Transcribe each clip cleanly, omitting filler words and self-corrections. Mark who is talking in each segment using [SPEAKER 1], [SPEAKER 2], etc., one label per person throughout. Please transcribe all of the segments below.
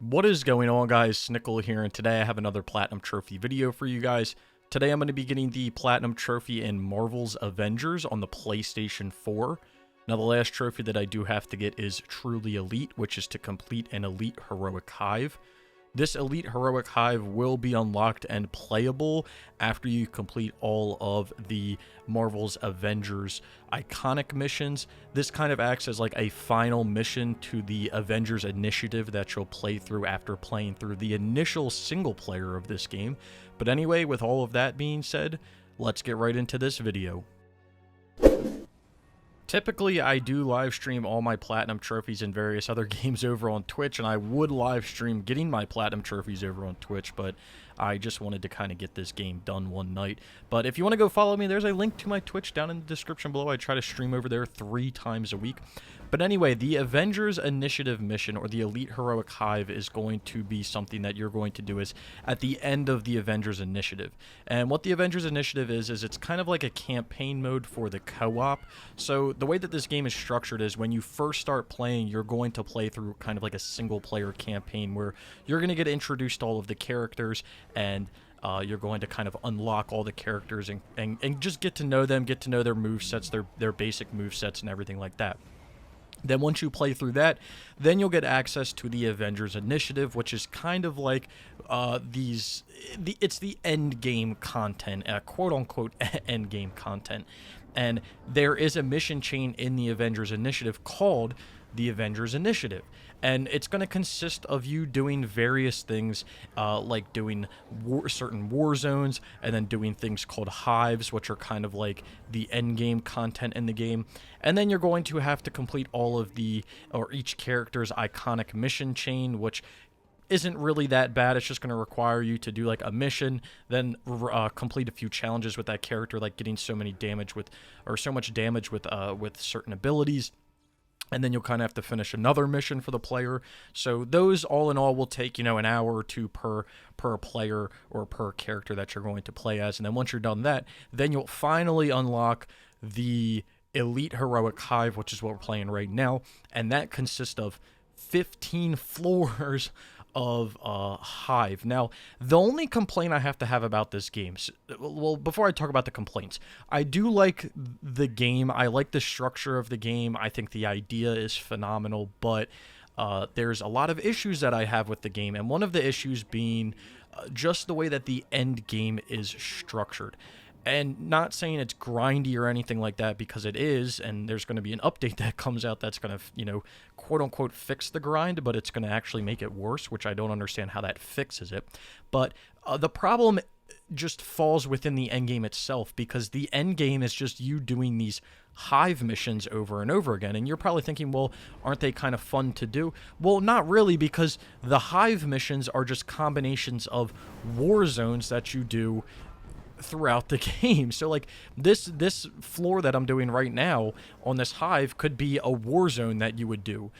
[SPEAKER 1] What is going on, guys? Snickel here, and today I have another Platinum Trophy video for you guys. Today I'm going to be getting the Platinum Trophy in Marvel's Avengers on the PlayStation 4. Now, the last trophy that I do have to get is Truly Elite, which is to complete an Elite Heroic Hive. This Elite Heroic Hive will be unlocked and playable after you complete all of the Marvel's Avengers iconic missions. This kind of acts as like a final mission to the Avengers initiative that you'll play through after playing through the initial single player of this game. But anyway, with all of that being said, let's get right into this video. Typically, I do live stream all my Platinum Trophies and various other games over on Twitch, and I would live stream getting my Platinum Trophies over on Twitch, but I just wanted to kind of get this game done one night. But if you want to go follow me, there's a link to my Twitch down in the description below. I try to stream over there 3 times a week. But anyway, the Avengers Initiative mission, or the Elite Heroic Hive, is going to be something that you're going to do is at the end of the Avengers Initiative. And what the Avengers Initiative is it's kind of like a campaign mode for the co-op. So the way that this game is structured is when you first start playing, you're going to play through kind of like a single-player campaign where you're going to get introduced to all of the characters, and you're going to kind of unlock all the characters and just get to know them, get to know their movesets, their basic movesets, and everything like that. Then once you play through that, then you'll get access to the Avengers Initiative, which is kind of like it's the end game content, quote-unquote end game content. And there is a mission chain in the Avengers Initiative called the Avengers Initiative. And it's going to consist of you doing various things, like doing certain war zones, and then doing things called hives, which are kind of like the end game content in the game. And then you're going to have to complete all of each character's iconic mission chain, which isn't really that bad. It's just going to require you to do like a mission, then complete a few challenges with that character, like getting so much damage with certain abilities. And then you'll kind of have to finish another mission for the player. So those all in all will take, an hour or two per player or per character that you're going to play as. And then once you're done that, then you'll finally unlock the Elite Heroic Hive, which is what we're playing right now. And that consists of 15 floors of Hive. Now, the only complaint I have to have about this game, well, before I talk about the complaints, I do like the game. I like the structure of the game. I think the idea is phenomenal, but there's a lot of issues that I have with the game, and one of the issues being just the way that the end game is structured. And not saying it's grindy or anything like that, because it is, and there's going to be an update that comes out that's going to, quote-unquote fix the grind, but it's going to actually make it worse, which I don't understand how that fixes it. But the problem just falls within the endgame itself, because the endgame is just you doing these hive missions over and over again. And you're probably thinking, well, aren't they kind of fun to do? Well, not really, because the hive missions are just combinations of war zones that you do throughout the game. So like this floor that I'm doing right now on this hive could be a war zone that you would do,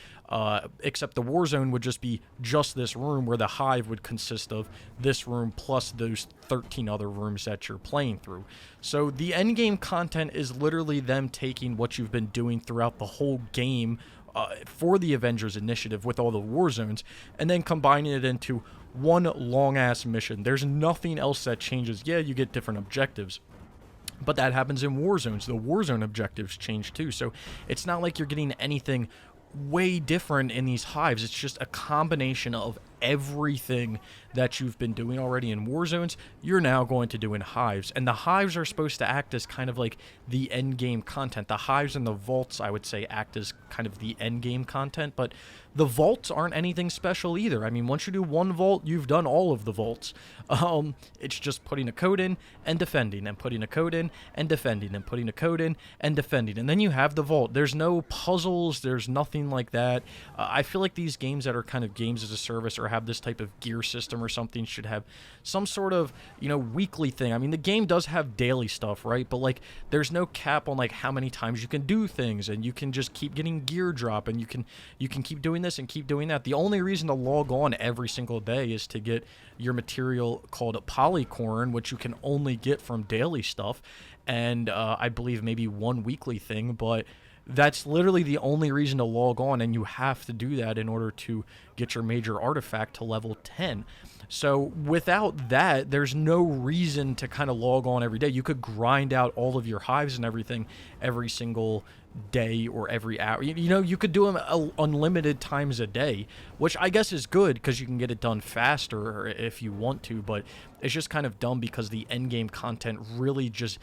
[SPEAKER 1] except the war zone would just be just this room, where the hive would consist of this room plus those 13 other rooms that you're playing through. So the end game content is literally them taking what you've been doing throughout the whole game for the Avengers Initiative with all the war zones, and then combining it into one long-ass mission. There's nothing else that changes. Yeah, you get different objectives, but that happens in war zones. The war zone objectives change too, so it's not like you're getting anything way different in these hives. It's just a combination of everything that you've been doing already in war zones, you're now going to do in hives. And the hives are supposed to act as kind of like the end game content. The hives and the vaults, I would say, act as kind of the end game content, but the vaults aren't anything special either. I mean, once you do one vault, you've done all of the vaults. It's just putting a code in and defending, and putting a code in and defending, and putting a code in and defending, and then you have the vault. There's no puzzles, there's nothing like that. I feel like these games that are kind of games as a service or have this type of gear system or something should have some sort of, weekly thing. I mean, the game does have daily stuff, right? But like, there's no cap on like how many times you can do things, and you can just keep getting gear drop, and you can keep doing this and keep doing that. The only reason to log on every single day is to get your material called polycorn, which you can only get from daily stuff, and I believe maybe one weekly thing. But that's literally the only reason to log on, and you have to do that in order to get your major artifact to level 10. So without that, there's no reason to kind of log on every day. You could grind out all of your hives and everything every single day or every hour. You know, you could do them unlimited times a day, which I guess is good because you can get it done faster if you want to, but it's just kind of dumb because the end game content really just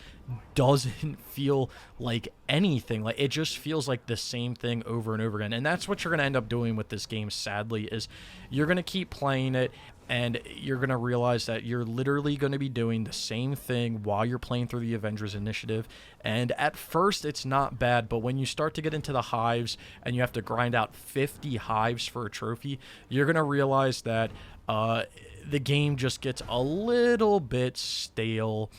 [SPEAKER 1] doesn't feel like anything. Like, it just feels like the same thing over and over again. And that's what you're going to end up doing with this game, sadly, is you're going to keep playing it, and you're going to realize that you're literally going to be doing the same thing while you're playing through the Avengers Initiative. And at first, it's not bad, but when you start to get into the hives and you have to grind out 50 hives for a trophy, you're going to realize that the game just gets a little bit stale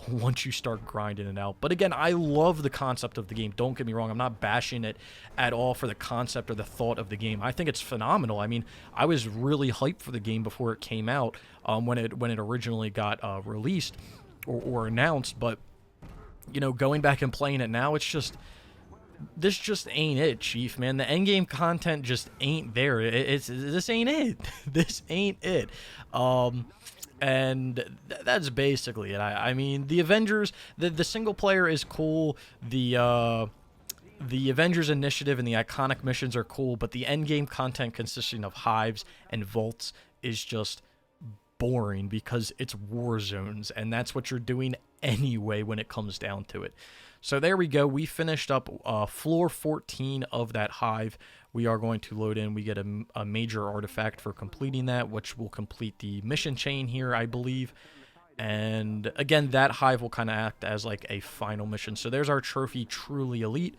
[SPEAKER 1] once you start grinding it out. But again, I love the concept of the game. Don't get me wrong. I'm not bashing it at all for the concept or the thought of the game. I think it's phenomenal. I mean, I was really hyped for the game before it came out, when it originally got released or announced. But, you know, going back and playing it now, it's just... this just ain't it, Chief, man. The endgame content just ain't there. This ain't it. This ain't it. And that's basically it. I mean, the Avengers, the single player is cool. The Avengers Initiative and the iconic missions are cool, but the endgame content consisting of hives and vaults is just boring because it's war zones, and that's what you're doing anyway when it comes down to it. So there we go. We finished up floor 14 of that hive. We are going to load in. We get a major artifact for completing that, which will complete the mission chain here, I believe. And again, that hive will kind of act as like a final mission. So there's our trophy, Truly Elite.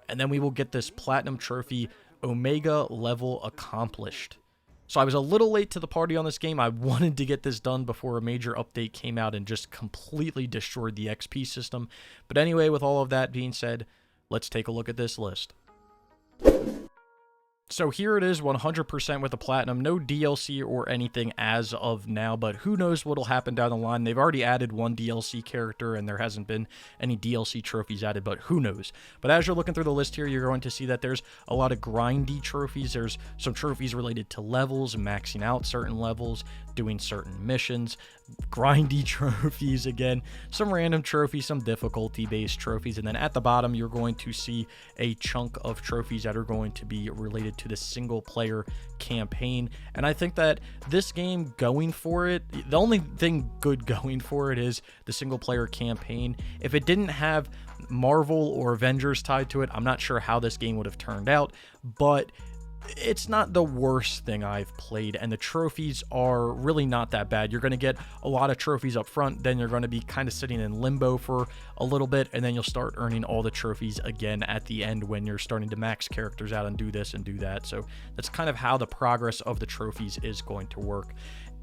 [SPEAKER 1] And then we will get this platinum trophy, Omega Level Accomplished. So I was a little late to the party on this game. I wanted to get this done before a major update came out and just completely destroyed the XP system. But anyway, with all of that being said, let's take a look at this list. So here it is, 100% with the platinum. No DLC or anything as of now, but who knows what'll happen down the line. They've already added one DLC character, and there hasn't been any DLC trophies added, but who knows. But as you're looking through the list here, you're going to see that there's a lot of grindy trophies. There's some trophies related to levels, maxing out certain levels, doing certain missions, grindy trophies again, some random trophies, some difficulty-based trophies, and then at the bottom, you're going to see a chunk of trophies that are going to be related to the single-player campaign. And I think that this game, going for it, the only thing good going for it is the single-player campaign. If it didn't have Marvel or Avengers tied to it, I'm not sure how this game would have turned out, but it's not the worst thing I've played, and the trophies are really not that bad. You're going to get a lot of trophies up front, then you're going to be kind of sitting in limbo for a little bit, and then you'll start earning all the trophies again at the end when you're starting to max characters out and do this and do that. So that's kind of how the progress of the trophies is going to work.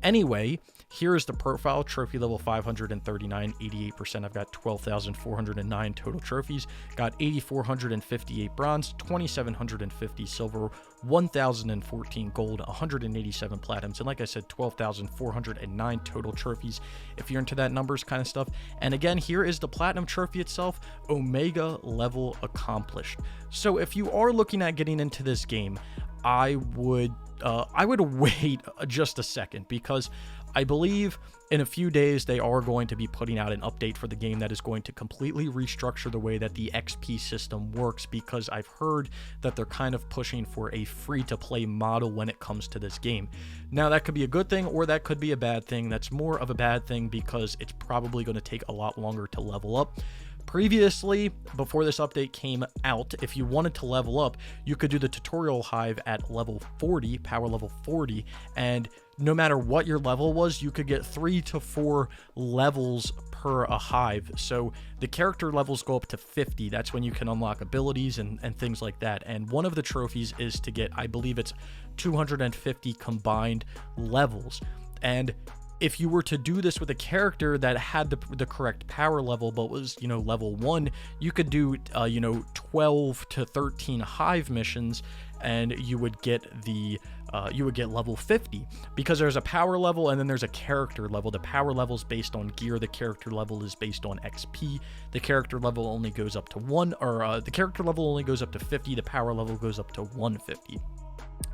[SPEAKER 1] Anyway, here is the profile. Trophy level 539, 88%. I've got 12,409 total trophies. Got 8,458 bronze, 2,750 silver, 1,014 gold, 187 platinums, and like I said, 12,409 total trophies if you're into that numbers kind of stuff. And again, here is the platinum trophy itself, Omega Level Accomplished. So if you are looking at getting into this game, I would wait just a second, because I believe in a few days they are going to be putting out an update for the game that is going to completely restructure the way that the XP system works, because I've heard that they're kind of pushing for a free-to-play model when it comes to this game. Now, that could be a good thing or that could be a bad thing. That's more of a bad thing because it's probably going to take a lot longer to level up. Previously, before this update came out, if you wanted to level up, you could do the tutorial hive at level 40, power level 40, and no matter what your level was, you could get 3 to 4 levels per a hive. So the character levels go up to 50. That's when you can unlock abilities and things like that. And one of the trophies is to get, I believe it's 250 combined levels. And if you were to do this with a character that had the correct power level but was, you know, level 1, you could do, 12 to 13 hive missions and you would get level 50, because there's a power level and then there's a character level. The power level is based on gear, the character level is based on XP. The character level only goes up to the character level only goes up to 50, the power level goes up to 150.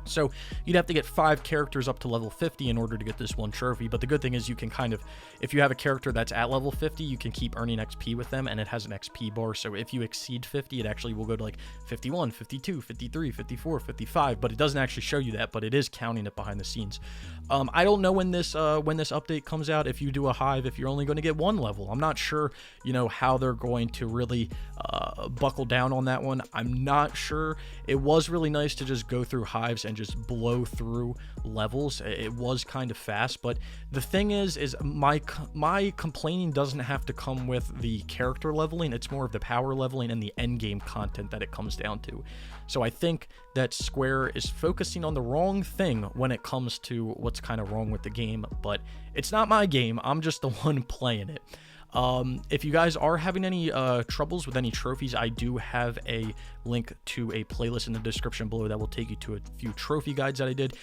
[SPEAKER 1] So you'd have to get 5 characters up to level 50 in order to get this one trophy. But the good thing is you can kind of, if you have a character that's at level 50, you can keep earning XP with them, and it has an XP bar. So if you exceed 50, it actually will go to like 51, 52, 53, 54, 55, but it doesn't actually show you that, but it is counting it behind the scenes. I don't know when this update comes out, if you do a hive, if you're only going to get 1 level. I'm not sure, how they're going to really buckle down on that one. I'm not sure. It was really nice to just go through hives and just blow through levels. It was kind of fast, but the thing is my complaining doesn't have to come with the character leveling. It's more of the power leveling and the end game content that it comes down to. So I think that Square is focusing on the wrong thing when it comes to what's kind of wrong with the game, but it's not my game. I'm just the one playing it. If you guys are having any troubles with any trophies, I do have a link to a playlist in the description below that will take you to a few trophy guides that I did.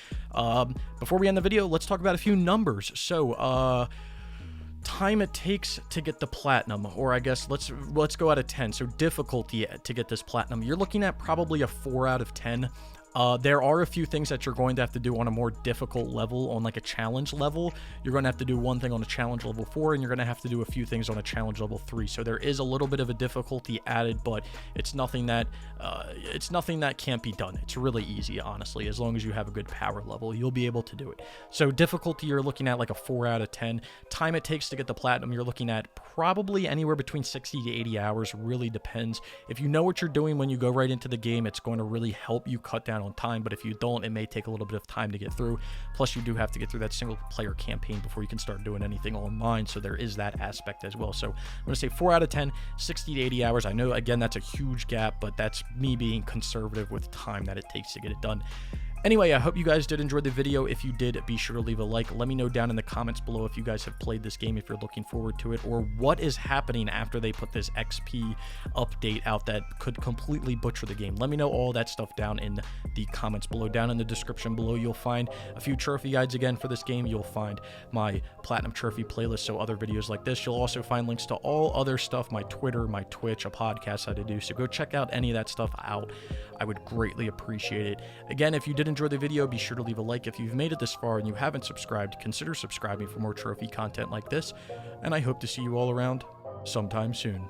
[SPEAKER 1] Before we end the video, let's talk about a few numbers. So time it takes to get the platinum, or I guess let's go out of 10. So difficulty to get this platinum, you're looking at probably a 4 out of 10. There are a few things that you're going to have to do on a more difficult level, on like a challenge level. You're going to have to do one thing on a challenge level 4, and you're going to have to do a few things on a challenge level 3. So there is a little bit of a difficulty added, but it's nothing that can't be done. It's really easy, honestly. As long as you have a good power level, you'll be able to do it. So difficulty, you're looking at like a 4 out of 10. Time it takes to get the platinum, you're looking at probably anywhere between 60 to 80 hours. Really depends. If you know what you're doing when you go right into the game, it's going to really help you cut down on time, but if you don't, it may take a little bit of time to get through. Plus, you do have to get through that single player campaign before you can start doing anything online, so there is that aspect as well. So I'm going to say 4 out of 10, 60 to 80 hours. I know, again, that's a huge gap, but that's me being conservative with time that it takes to get it done. Anyway, I hope you guys did enjoy the video. If you did, be sure to leave a like. Let me know down in the comments below if you guys have played this game, if you're looking forward to it, or what is happening after they put this XP update out that could completely butcher the game. Let me know all that stuff down in the comments below. Down in the description below, you'll find a few trophy guides again for this game. You'll find my Platinum Trophy playlist, so other videos like this. You'll also find links to all other stuff, my Twitter, my Twitch, a podcast that I do. So go check out any of that stuff out. I would greatly appreciate it. Again, if you did enjoy the video, be sure to leave a like. If you've made it this far and you haven't subscribed, consider subscribing for more trophy content like this, and I hope to see you all around sometime soon.